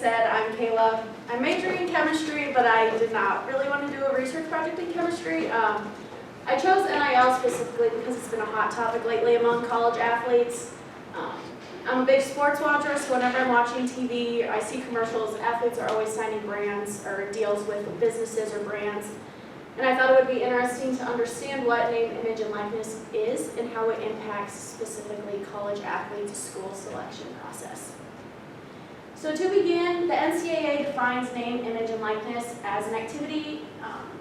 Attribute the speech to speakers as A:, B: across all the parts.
A: said, I'm Kayla. I'm majoring in chemistry, but I did not really want to do a research project in chemistry. I chose NIL specifically because it's been a hot topic lately among college athletes. I'm a big sports watcher, so whenever I'm watching TV, I see commercials. Athletes are always signing brands or deals with businesses or brands. And I thought it would be interesting to understand what name, image, and likeness is and how it impacts specifically college athletes' school selection process. So to begin, the NCAA defines name, image, and likeness as an activity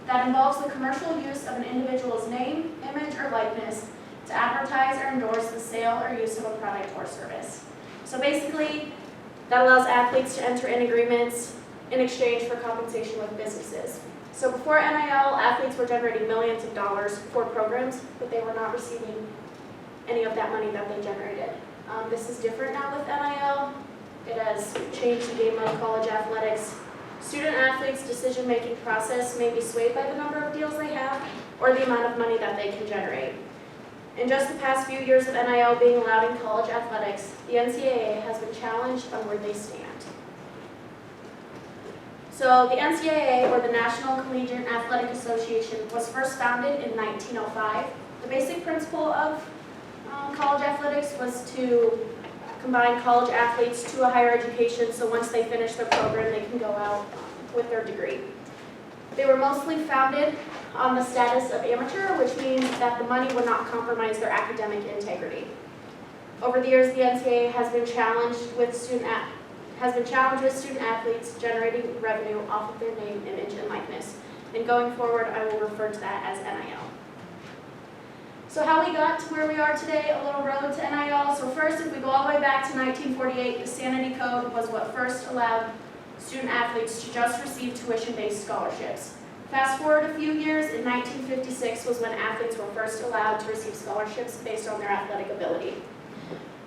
A: that involves the commercial use of an individual's name, image, or likeness to advertise or endorse the sale or use of a product or service. So basically, that allows athletes to enter in agreements in exchange for compensation with businesses. So before NIL, athletes were generating millions of dollars for programs, but they were not receiving any of that money that they generated. This is different now with NIL. It has changed the game of college athletics. Student athletes' decision-making process may be swayed by the number of deals they have or the amount of money that they can generate. In just the past few years of NIL being allowed in college athletics, the NCAA has been challenged on where they stand. So the NCAA, or the National Collegiate Athletic Association, was first founded in 1905. The basic principle of college athletics was to combine college athletes to a higher education, so once they finish their program, they can go out with their degree. They were mostly founded on the status of amateur, which means that the money would not compromise their academic integrity. Over the years, the NCAA has been challenged with student athletes generating revenue off of their name, image, and likeness. And going forward, I will refer to that as NIL. So how we got to where we are today, a little road to NIL. So first, if we go all the way back to 1948, the Sanity Code was what first allowed student athletes to just receive tuition-based scholarships. Fast forward a few years, in 1956 was when athletes were first allowed to receive scholarships based on their athletic ability.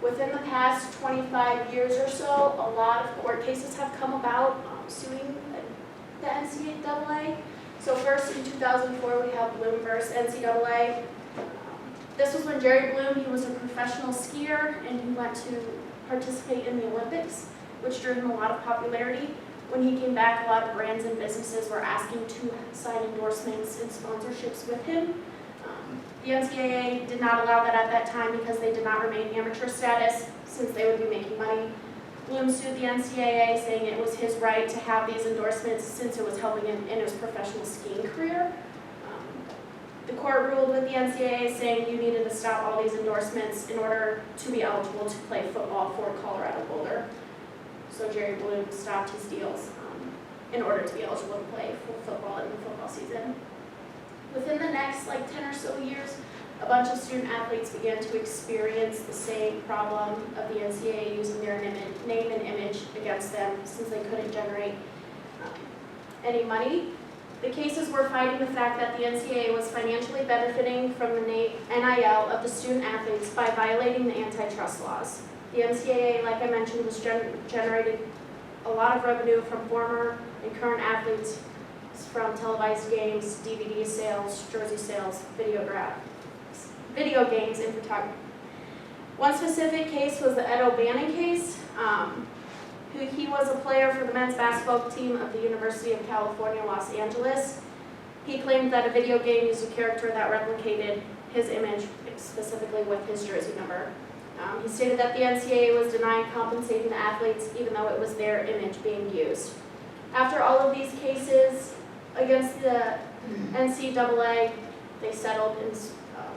A: Within the past 25 years or so, a lot of court cases have come about suing the NCAA. So first, in 2004, we have Bloom versus NCAA. This was when Jerry Bloom, he was a professional skier, and he went to participate in the Olympics, which drew him a lot of popularity. When he came back, a lot of brands and businesses were asking to sign endorsements and sponsorships with him. The NCAA did not allow that at that time because they did not remain amateur status, since they would be making money. Bloom sued the NCAA, saying it was his right to have these endorsements since it was helping him in his professional skiing career. The court ruled with the NCAA, saying you needed to stop all these endorsements in order to be eligible to play football for Colorado Boulder. So Jerry Bloom stopped his deals in order to be eligible to play football in the football season. Within the next 10 or so years, a bunch of student athletes began to experience the same problem of the NCAA using their name and image against them, since they couldn't generate any money. The cases were fighting the fact that the NCAA was financially benefiting from the NIL of the student athletes by violating the antitrust laws. The NCAA, like I mentioned, was generated a lot of revenue from former and current athletes from televised games, DVD sales, jersey sales, video games, and photography. One specific case was the Ed O'Bannon case. He was a player for the men's basketball team of the University of California, Los Angeles. He claimed that a video game used a character that replicated his image, specifically with his jersey number. He stated that the NCAA was denying compensating the athletes even though it was their image being used. After all of these cases against the NCAA, they settled and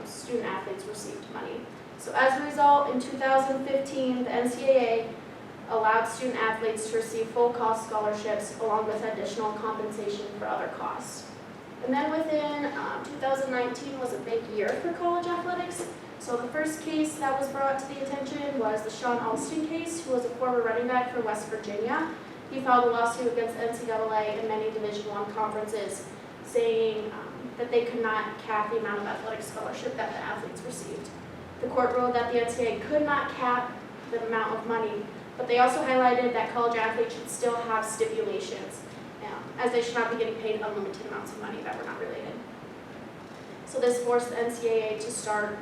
A: student athletes received money. So as a result, in 2015, the NCAA allowed student athletes to receive full cost scholarships along with additional compensation for other costs. And then within 2019 was a big year for college athletics. So the first case that was brought to the attention was the Sean Alston case, who was a former running back for West Virginia. He filed a lawsuit against NCAA and many Division I conferences, saying that they could not cap the amount of athletic scholarship that the athletes received. The court ruled that the NCAA could not cap the amount of money, but they also highlighted that college athletes should still have stipulations, as they should not be getting paid unlimited amounts of money that were not related. So this forced the NCAA to start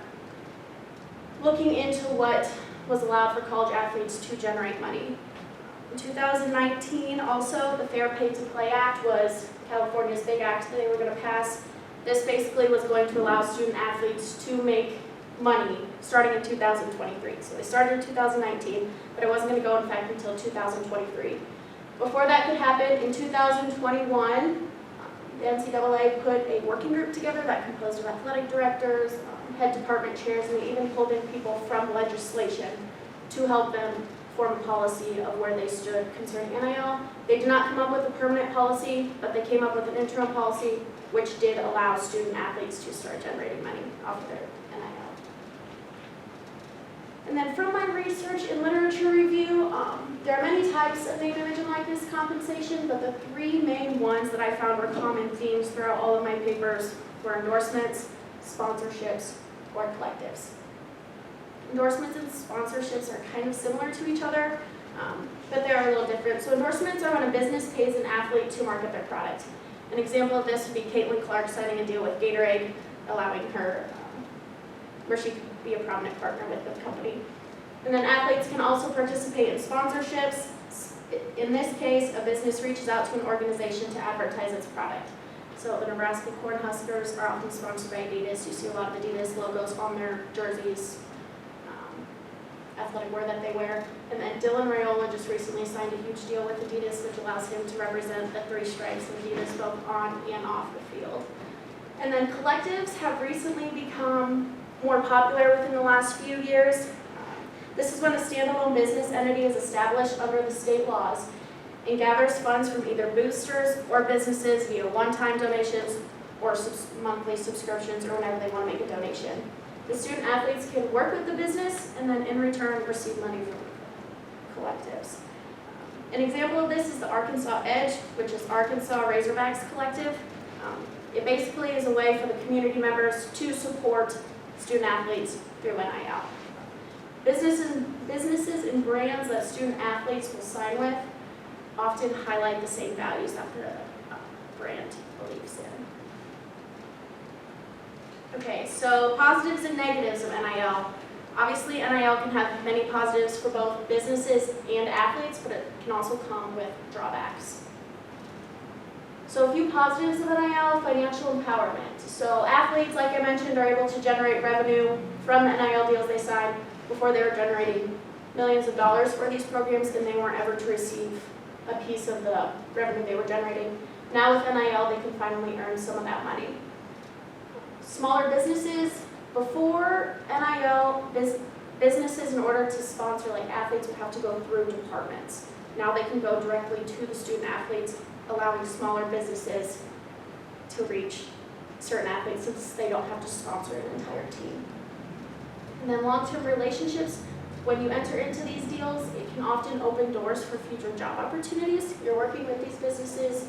A: looking into what was allowed for college athletes to generate money. In 2019, also, the Fair Pay to Play Act was California's big act that they were going to pass. This basically was going to allow student athletes to make money starting in 2023. So they started in 2019, but it wasn't going to go in effect until 2023. Before that could happen, in 2021, the NCAA put a working group together that composed of athletic directors, head department chairs, and they even pulled in people from legislation to help them form a policy of where they stood concerning NIL. They did not come up with a permanent policy, but they came up with an interim policy which did allow student athletes to start generating money off of their NIL. And then from my research and literature review, there are many types of name, image, and likeness compensation, but the three main ones that I found were common themes throughout all of my papers were endorsements, sponsorships, or collectives. Endorsements and sponsorships are kind of similar to each other, but they are a little different. So endorsements are when a business pays an athlete to market their product. An example of this would be Caitlin Clark signing a deal with Gatorade, allowing her, where she could be a prominent partner with the company. And then athletes can also participate in sponsorships. In this case, a business reaches out to an organization to advertise its product. So the Nebraska Cornhuskers are often sponsored by Adidas. You see a lot of Adidas logos on their jerseys, athletic wear that they wear. And then Dylan Raiola just recently signed a huge deal with Adidas, which allows him to represent the three stripes of Adidas both on and off the field. And then collectives have recently become more popular within the last few years. This is when a standalone business entity is established under the state laws and gathers funds from either boosters or businesses via one-time donations or monthly subscriptions or whenever they want to make a donation. The student athletes can work with the business and then in return receive money from collectives. An example of this is the Arkansas Edge, which is Arkansas Razorbacks Collective. It basically is a way for the community members to support student athletes through NIL. Businesses and brands that student athletes will sign with often highlight the same values that the brand believes in. Okay, so positives and negatives of NIL. Obviously, NIL can have many positives for both businesses and athletes, but it can also come with drawbacks. So a few positives of NIL, financial empowerment. So athletes, like I mentioned, are able to generate revenue from the NIL deals they sign. Before they were generating millions of dollars for these programs, and they weren't ever to receive a piece of the revenue they were generating. Now with NIL, they can finally earn some of that money. Smaller businesses, before NIL, businesses in order to sponsor like athletes would have to go through departments. Now they can go directly to the student athletes, allowing smaller businesses to reach certain athletes since they don't have to sponsor an entire team. And then long-term relationships, when you enter into these deals, it can often open doors for future job opportunities. You're working with these businesses,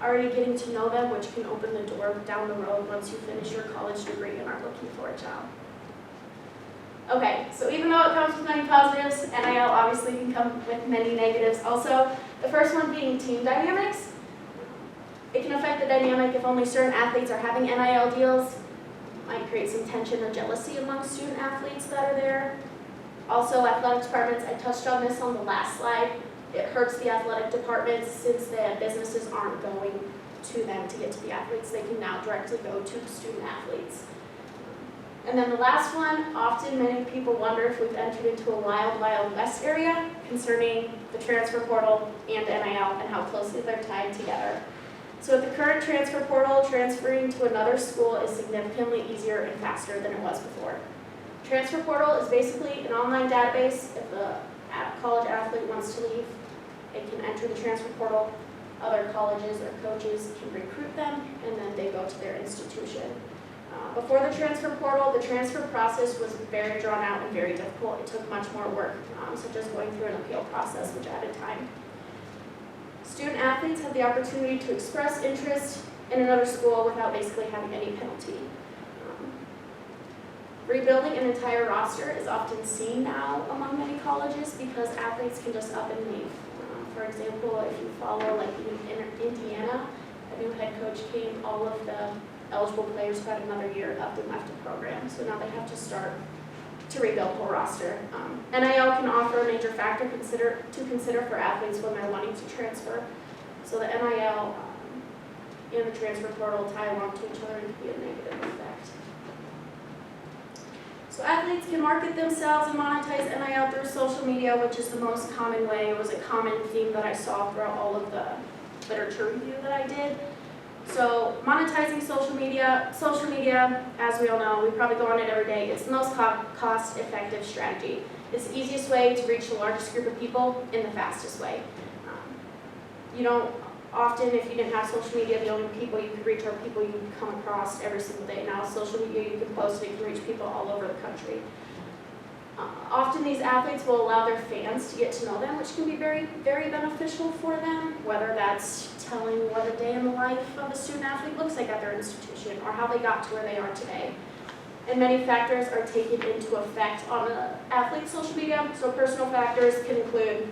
A: already getting to know them, which can open the door down the road once you finish your college degree and are looking for a job. Okay, so even though it comes with many positives, NIL obviously can come with many negatives also. The first one being team dynamics. It can affect the dynamic if only certain athletes are having NIL deals. Might create some tension or jealousy among student athletes that are there. Also, athletic departments, I touched on this on the last slide. It hurts the athletic departments since the businesses aren't going to them to get to the athletes. They can now directly go to the student athletes. And then the last one, often many people wonder if we've entered into a wild, wild west area concerning the transfer portal and NIL and how closely they're tied together. So with the current transfer portal, transferring to another school is significantly easier and faster than it was before. Transfer portal is basically an online database. If a college athlete wants to leave, it can enter the transfer portal. Other colleges or coaches can recruit them, and then they go to their institution. Before the transfer portal, the transfer process was very drawn out and very difficult. It took much more work, such as going through an appeal process, which added time. Student athletes have the opportunity to express interest in another school without basically having any penalty. Rebuilding an entire roster is often seen now among many colleges because athletes can just up and leave. For example, if you follow like in Indiana, a new head coach came, all of the eligible players who had another year up and left the program. So now they have to start to rebuild whole roster. NIL can offer a major factor to consider for athletes when they're wanting to transfer. So the NIL and the transfer portal tie along to each other and can be a negative effect. So athletes can market themselves and monetize NIL through social media, which is the most common way. It was a common theme that I saw throughout all of the literature review that I did. So monetizing social media, as we all know, we probably go on it every day. It's the most cost-effective strategy. It's the easiest way to reach the largest group of people in the fastest way. You don't often, if you didn't have social media, the only people you could reach are people you come across every single day. Now, social media, you can post it, you can reach people all over the country. Often these athletes will allow their fans to get to know them, which can be very, very beneficial for them, whether that's telling what a day in the life of a student athlete looks like at their institution or how they got to where they are today. And many factors are taken into effect on an athlete's social media. So personal factors can include,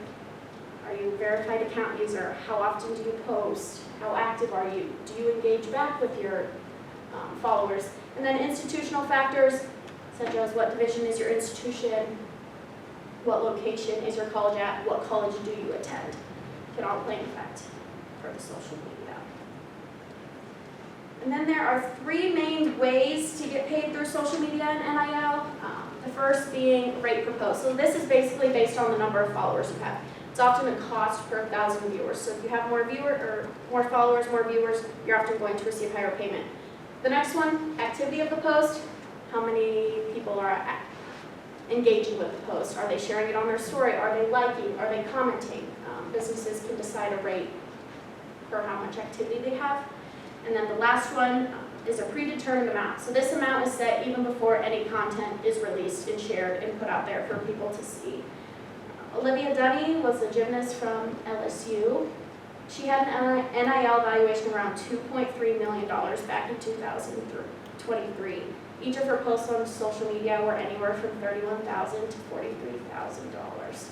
A: are you a verified account user? How often do you post? How active are you? Do you engage back with your followers? And then institutional factors, such as what division is your institution, what location is your college at, what college do you attend, can all play an effect for the social media. And then there are three main ways to get paid through social media and NIL. The first being rate per post. So this is basically based on the number of followers you have. It's often a cost per 1,000 viewers. So if you have more followers, more viewers, you're often going to receive higher payment. The next one, activity of the post. How many people are engaging with the post? Are they sharing it on their story? Are they liking? Are they commenting? Businesses can decide a rate for how much activity they have. And then the last one is a predetermined amount. So this amount is set even before any content is released and shared and put out there for people to see. Olivia Dunny was a gymnast from LSU. She had an NIL valuation around $2.3 million back in 2023. Each of her posts on social media were anywhere from $31,000 to $43,000.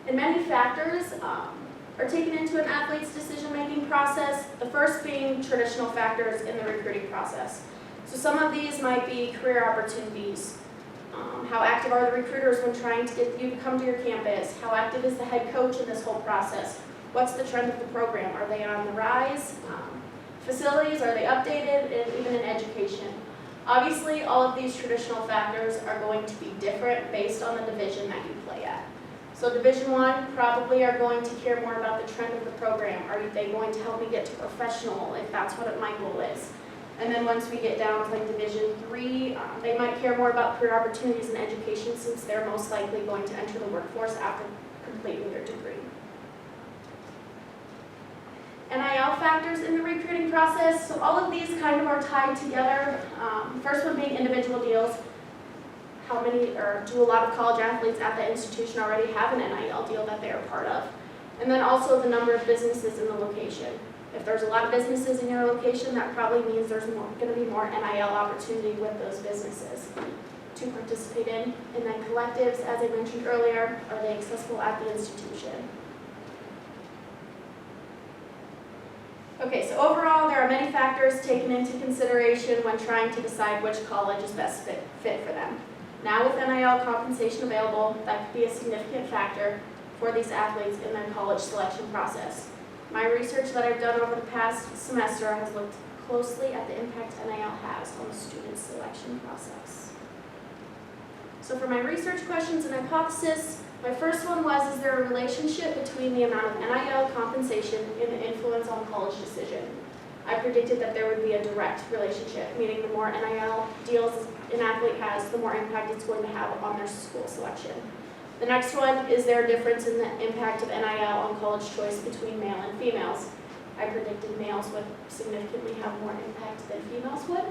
A: And many factors are taken into an athlete's decision-making process, the first being traditional factors in the recruiting process. So some of these might be career opportunities. How active are the recruiters when trying to get you to come to your campus? How active is the head coach in this whole process? What's the trend of the program? Are they on the rise? Facilities, are they updated? And even in education. Obviously, all of these traditional factors are going to be different based on the division that you play at. So Division I probably are going to care more about the trend of the program. Are they going to help me get to professional if that's what my goal is? And then once we get down to like Division III, they might care more about career opportunities in education since they're most likely going to enter the workforce after completing their degree. NIL factors in the recruiting process. So all of these kind of are tied together. First one being individual deals. How many, or do a lot of college athletes at the institution already have an NIL deal that they are part of? And then also the number of businesses in the location. If there's a lot of businesses in your location, that probably means there's going to be more NIL opportunity with those businesses to participate in. And then collectives, as I mentioned earlier, are they accessible at the institution? Okay, so overall, there are many factors taken into consideration when trying to decide which college is best fit for them. Now with NIL compensation available, that could be a significant factor for these athletes in their college selection process. My research that I've done over the past semester has looked closely at the impact NIL has on the student selection process. So for my research questions and hypothesis, my first one was, is there a relationship between the amount of NIL compensation and the influence on college decision? I predicted that there would be a direct relationship, meaning the more NIL deals an athlete has, the more impact it's going to have on their school selection. The next one, is there a difference in the impact of NIL on college choice between male and females? I predicted males would significantly have more impact than females would.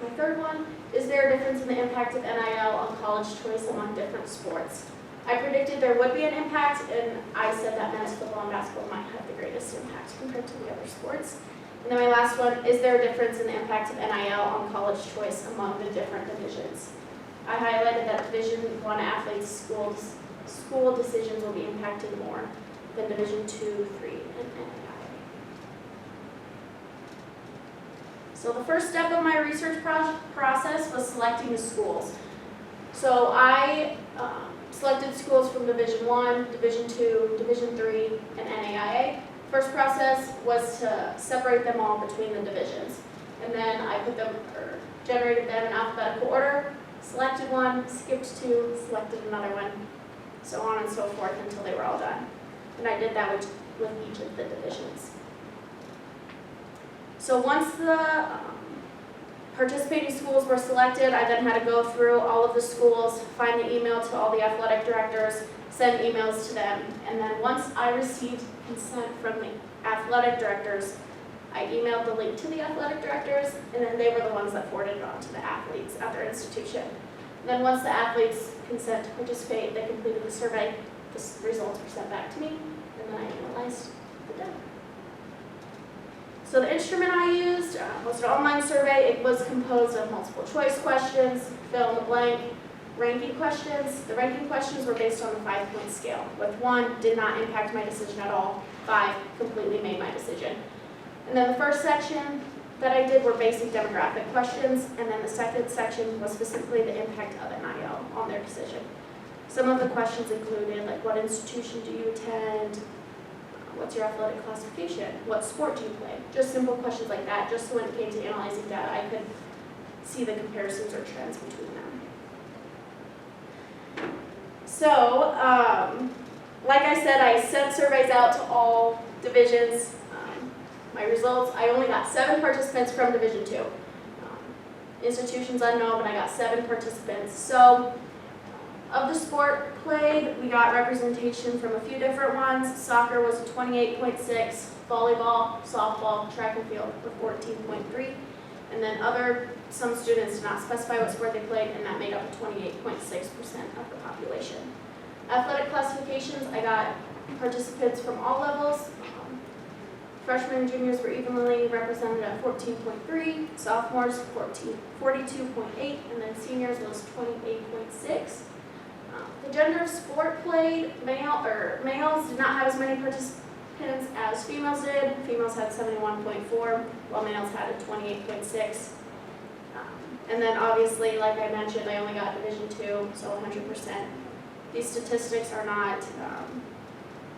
A: My third one, is there a difference in the impact of NIL on college choice among different sports? I predicted there would be an impact, and I said that men's football and basketball might have the greatest impact compared to the other sports. And then my last one, is there a difference in the impact of NIL on college choice among the different divisions? I highlighted that Division I athletes' school decisions will be impacted more than Division II, III, and NAIA. So the first step of my research process was selecting the schools. So I selected schools from Division I, Division II, Division III, and NAIA. First process was to separate them all between the divisions. And then I generated them in alphabetical order, selected one, skipped two, selected another one, so on and so forth until they were all done. And I did that with each of the divisions. So once the participating schools were selected, I then had to go through all of the schools, find the email to all the athletic directors, send emails to them, and then once I received consent from the athletic directors, I emailed the link to the athletic directors, and then they were the ones that forwarded it on to the athletes at their institution. And then once the athletes consent to participate, they completed the survey, the results were sent back to me, and then I analyzed the data. So the instrument I used was an online survey. It was composed of multiple choice questions, fill in the blank, ranking questions. The ranking questions were based on the 5-point scale, with 1 did not impact my decision at all, 5 completely made my decision. And then the first section that I did were basic demographic questions, and then the second section was specifically the impact of NIL on their decision. Some of the questions included, like, what institution do you attend? What's your athletic classification? What sport do you play? Just simple questions like that, just so when it came to analyzing data, I could see the comparisons or trends between them. So, like I said, I sent surveys out to all divisions. My results, I only got 7 participants from Division II. Institutions unknown, but I got 7 participants. So, of the sport played, we got representation from a few different ones. Soccer was a 28.6, volleyball, softball, track and field were 14.3, and then some students did not specify what sport they played, and that made up 28.6% of the population. Athletic classifications, I got participants from all levels. Freshmen and juniors were evenly represented at 14.3, sophomores 42.8, and then seniors was 28.6. The gender of sport played, males did not have as many participants as females did. Females had 71.4, while males had a 28.6. And then obviously, like I mentioned, I only got Division II, so 100%. These statistics are not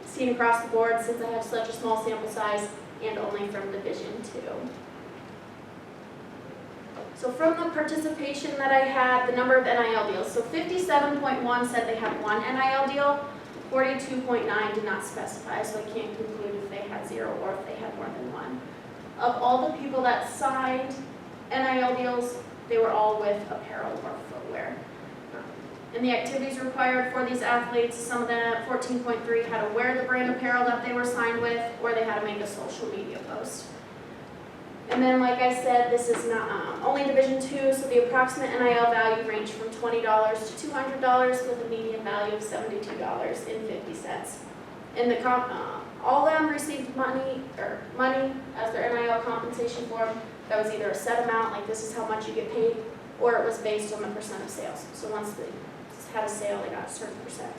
A: seen across the board since I have such a small sample size and only from Division II. So from the participation that I had, the number of NIL deals, so 57.1 said they had 1 NIL deal, 42.9 did not specify, so I can't conclude if they had 0 or if they had more than 1. Of all the people that signed NIL deals, they were all with apparel or footwear. And the activities required for these athletes, some of them at 14.3 had to wear the brand apparel that they were signed with, or they had to make a social media post. And then, like I said, this is not only Division II, so the approximate NIL value ranged from $20 to $200 with a median value of $72.50. And all of them received money as their NIL compensation form. That was either a set amount, like this is how much you get paid, or it was based on the percent of sales. So once they had a sale, they got a certain percent.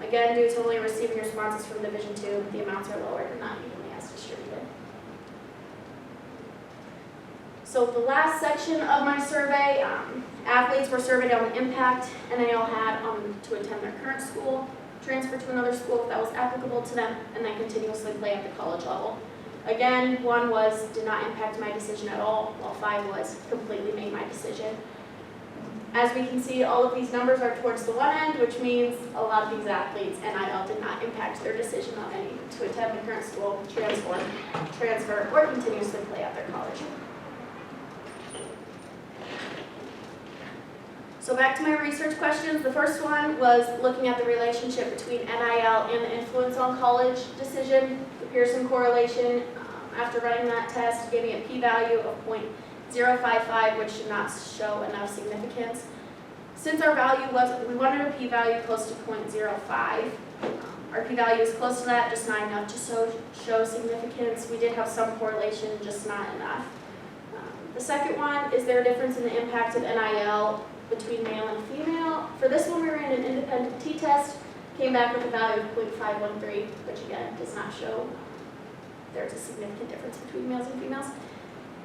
A: Again, due to only receiving responses from Division II, the amounts are lower and not evenly as distributed. So the last section of my survey, athletes were surveyed on the impact NIL had to attend their current school, transfer to another school if that was applicable to them, and then continuously play at the college level. Again, 1 did not impact my decision at all, while 5 completely made my decision. As we can see, all of these numbers are towards the one end, which means a lot of these athletes, NIL did not impact their decision on any to attend the current school, transfer, or continuously play at their college. So back to my research questions. The first one was looking at the relationship between NIL and the influence on college decision. The Pearson correlation, after running that test, gave me a p-value of 0.055, which did not show enough significance. Since our value we wanted a p-value close to 0.05. Our p-value is close to that, just not enough to show significance. We did have some correlation, just not enough. The second one, is there a difference in the impact of NIL between male and female? For this one, we ran an independent t-test, came back with a value of 0.513, which again does not show there's a significant difference between males and females.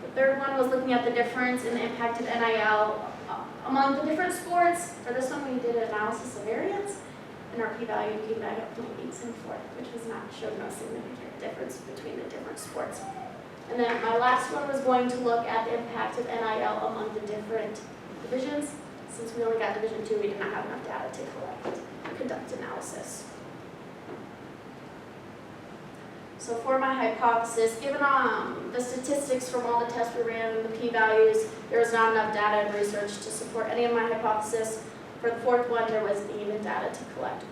A: The third one was looking at the difference in the impact of NIL among the different sports. For this one, we did an analysis of variance, and our p-value came back up 0.874, which showed no significant difference between the different sports. And then my last one was going to look at the impact of NIL among the different divisions. Since we only got Division 2, we did not have enough data to conduct analysis. So for my hypothesis, given the statistics from all the tests we ran and the p-values, there was not enough data and research to support any of my hypothesis. For the fourth one, there wasn't even data to collect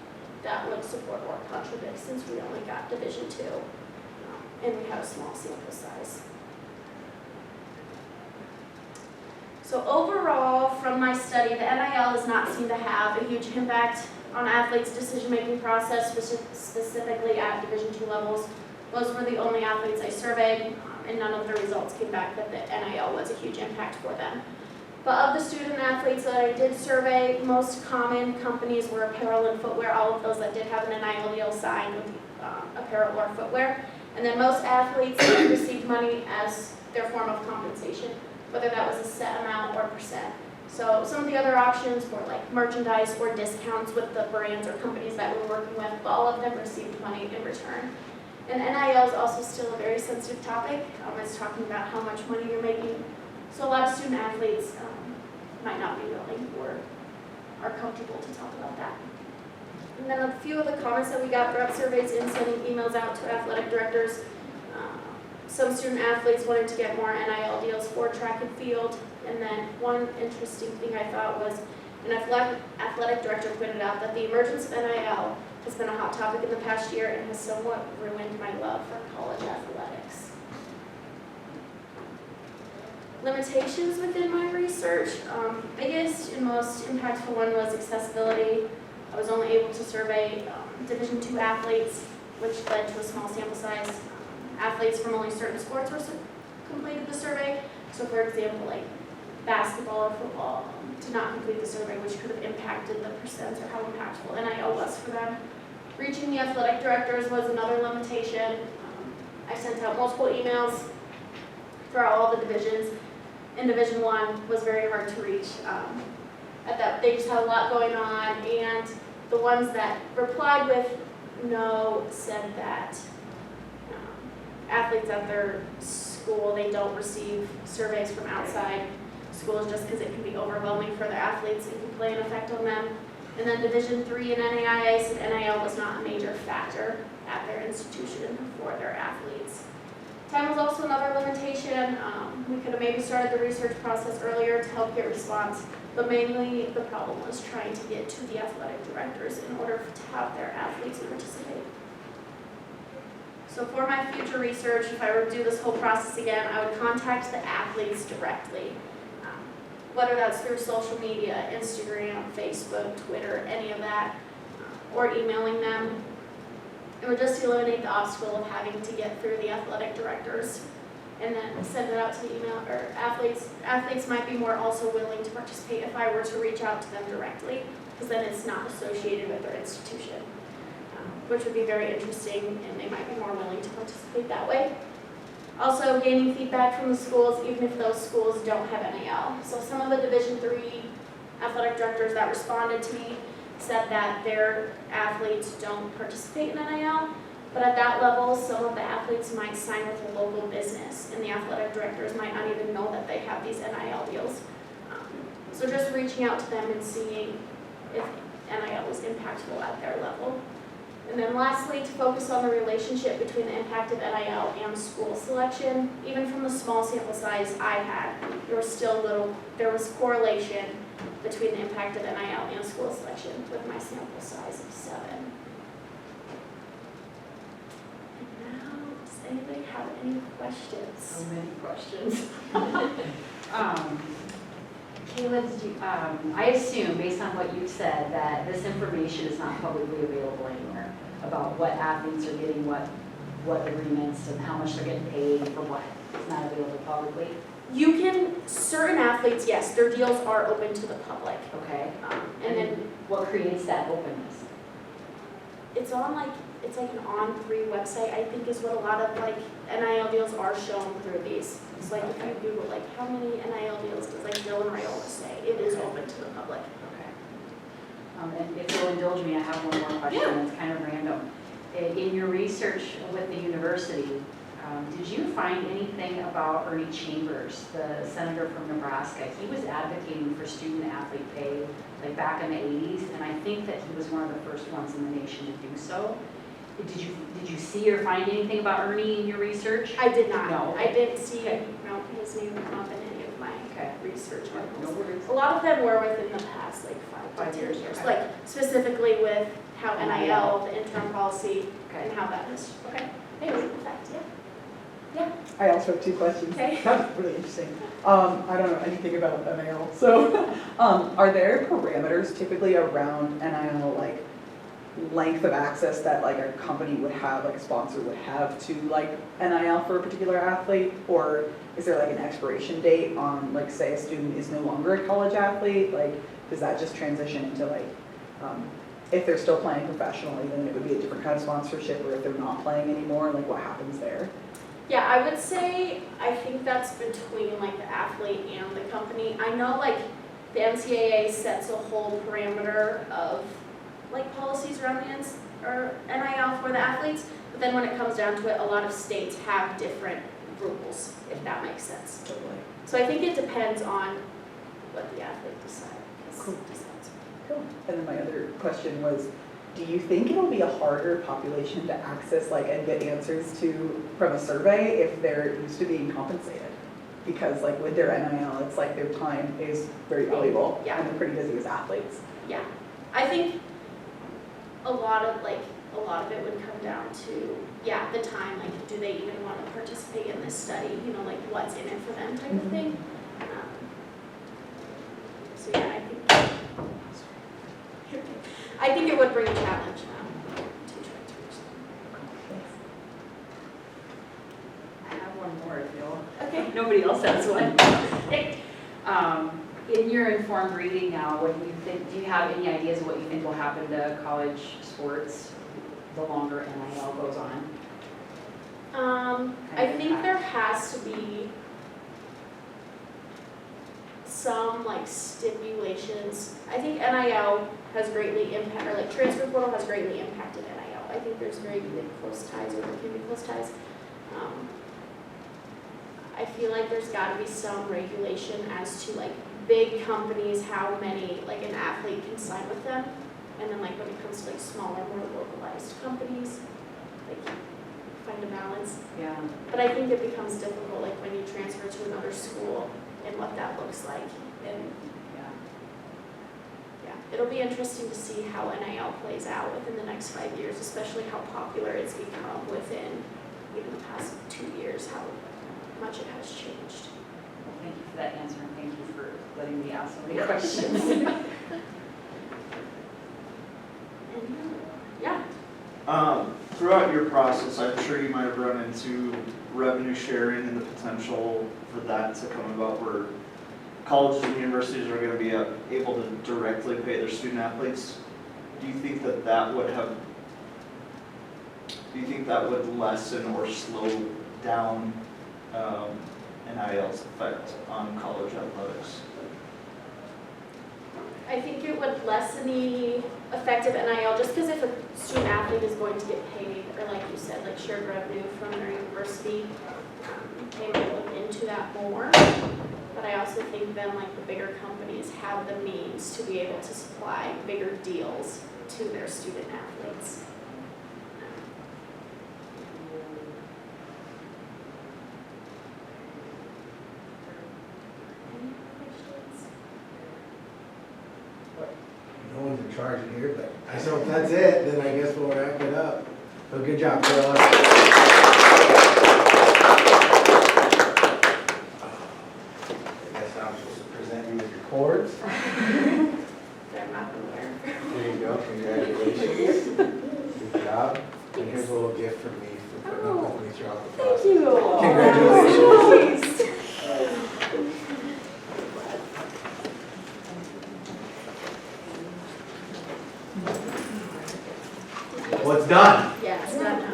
A: that would support or contradict, since we only got Division 2 and we had a small sample size. So overall, from my study, the NIL does not seem to have a huge impact on athletes' decision-making process, specifically at Division 2 levels. Those were the only athletes I surveyed, and none of the results came back that the NIL was a huge impact for them. But of the student athletes that I did survey, most common companies were apparel and footwear. All of those that did have an NIL deal signed with apparel or footwear. And then most athletes received money as their form of compensation, whether that was a set amount or percent. So some of the other options were like merchandise or discounts with the brands or companies that we were working with, but all of them received money in return. And NIL is also still a very sensitive topic. It's talking about how much money you're making. So a lot of student athletes might not be willing or are comfortable to talk about that. And then a few of the comments that we got throughout surveys and sending emails out to athletic directors. Some student athletes wanted to get more NIL deals for track and field. And then one interesting thing I thought was an athletic director pointed out that the emergence of NIL has been a hot topic in the past year and has somewhat ruined my love for college athletics. Limitations within my research. Biggest and most impactful one was accessibility. I was only able to survey Division 2 athletes, which led to a small sample size. Athletes from only certain sports completed the survey. So for example, like basketball or football did not complete the survey, which could have impacted the percents or how impactful NIL was for them. Reaching the athletic directors was another limitation. I sent out multiple emails for all the divisions. In Division 1 was very hard to reach. They just had a lot going on, and the ones that replied with no said that athletes at their school, they don't receive surveys from outside schools just because it can be overwhelming for their athletes and can play an effect on them. And then Division 3 and NAIA said NIL was not a major factor at their institution for their athletes. Time was also another limitation. We could have maybe started the research process earlier to help get response, but mainly the problem was trying to get to the athletic directors in order to have their athletes participate. So for my future research, if I were to do this whole process again, I would contact the athletes directly. Whether that's through social media, Instagram, Facebook, Twitter, any of that, or emailing them. It would just eliminate the obstacle of having to get through the athletic directors and then send it out to the email, or athletes. Athletes might be more also willing to participate if I were to reach out to them directly, because then it's not associated with their institution, which would be very interesting, and they might be more willing to participate that way. Also, gaining feedback from the schools, even if those schools don't have NIL. So some of the Division 3 athletic directors that responded to me said that their athletes don't participate in NIL, but at that level, some of the athletes might sign with a local business, and the athletic directors might not even know that they have these NIL deals. So just reaching out to them and seeing if NIL was impactful at their level. And then lastly, to focus on the relationship between the impact of NIL and school selection. Even from the small sample size I had, there was correlation between the impact of NIL and school selection with my sample size of 7. And now, does anybody have any questions?
B: So many questions. Kayla, I assume, based on what you've said, that this information is not publicly available anywhere about what athletes are getting, what agreements, and how much they're getting paid for what. It's not available publicly?
A: Certain athletes, yes, their deals are open to the public.
B: Okay.
A: And then
B: what creates that openness?
A: it's on like, it's like an On3 website, I think is what a lot of like NIL deals are shown through these. It's like if you Google like how many NIL deals does like Dylan Rayola say, it is open to the public.
B: Okay. And if you'll indulge me, I have one more question.
A: Yeah.
B: It's kind of random. In your research with the university, did you find anything about Ernie Chambers, the senator from Nebraska? He was advocating for student athlete pay like back in the 80s, and I think that he was one of the first ones in the nation to do so. Did you see or find anything about Ernie in your research?
A: I did not.
B: No.
A: I didn't see
B: Okay.
A: no, his name come up in any of my research
B: No
A: articles.
B: worries.
A: A lot of them were within the past like 5 to 10 years.
B: Okay.
A: Like specifically with how NIL, the interim policy,
B: Okay.
A: and how that is. Okay. Maybe in fact, yeah.
C: I also have 2 questions.
A: Okay.
C: That's really interesting. I don't know anything about NIL, so are there parameters typically around NIL, like length of access that like a company would have, like a sponsor would have to like NIL for a particular athlete? Or is there like an expiration date on, like, say a student is no longer a college athlete? Like, does that just transition into like, if they're still playing professionally, then it would be a different kind of sponsorship, or if they're not playing anymore, like what happens there?
A: Yeah, I would say, I think that's between like the athlete and the company. I know like the NCAA sets a whole parameter of like policies around the NIL for the athletes, but then when it comes down to it, a lot of states have different rules, if that makes sense.
C: Totally.
A: So I think it depends on what the athlete decides.
C: Cool. Cool. And then my other question was, do you think it'll be a harder population to access like and get answers to from a survey if they're used to being compensated? Because like with their NIL, it's like their time is very valuable,
A: Yeah.
C: and they're pretty busy as athletes.
A: Yeah, I think a lot of it would come down to, yeah, the time, like, do they even want to participate in this study, you know, like, what's in it for them type of thing. So yeah, I think it would bring a challenge to transfers.
B: I have one more if you'll.
A: Okay.
B: Nobody else has one. In your informed reading now, what do you think? Do you have any ideas of what you think will happen to college sports the longer NIL goes on?
A: I think there has to be some like stipulations. I think NIL has greatly impacted, or like transfer portal has greatly impacted NIL. I think there's very like, close ties, or there can be close ties. I feel like there's got to be some regulation as to like big companies, how many like an athlete can sign with them, and then like when it comes to like smaller, more localized companies, like find a balance.
B: Yeah.
A: But I think it becomes difficult like when you transfer to another school and what that looks like. And yeah, it'll be interesting to see how NIL plays out within the next 5 years, especially how popular it's become within even the past 2 years, how much it has changed.
B: Well, thank you for that answer, and thank you for letting me ask so many questions.
A: Yeah.
D: Throughout your process, I'm sure you might have run into revenue sharing and the potential for that to come about where colleges and universities are going to be able to directly pay their student athletes. Do you think that would lessen or slow down NIL's effect on college athletics?
A: I think it would lessen the effect of NIL just because if a student athlete is going to get paid, or like you said, like shared revenue from their university, they might look into that more. But I also think then like the bigger companies have the means to be able to supply bigger deals to their student athletes. Any questions?
E: No one's in charge in here, but so if that's it, then I guess we'll wrap it up. So good job, Kayla. I guess I'm supposed to present you with your cords.
A: They're not aware.
E: There you go, congratulations. Good job. And here's a little gift from me for putting up with me throughout the process.
A: Thank you.
E: Congratulations.
A: Nice.
E: Well, So it's done.
A: Yeah, it's done now.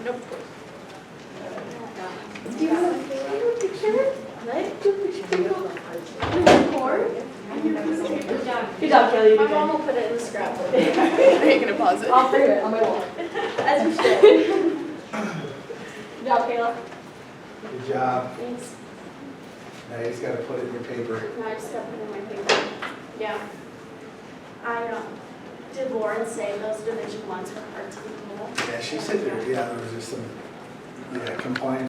A: Nope. Do you want a picture? Like, do a picture? Record? Good job, Kayla. My mom will put it in the scrapbook.
F: Are you gonna pause it?
A: I'll figure it on my wall. As you should. Good job, Kayla.
E: Good job.
A: Thanks.
E: Now you just gotta put it in your paper.
A: No, I just got to put it in my paper. Yeah. I did Lauren say those division ones were hard to do?
E: Yeah, she said there, yeah, there was just some, yeah, compliance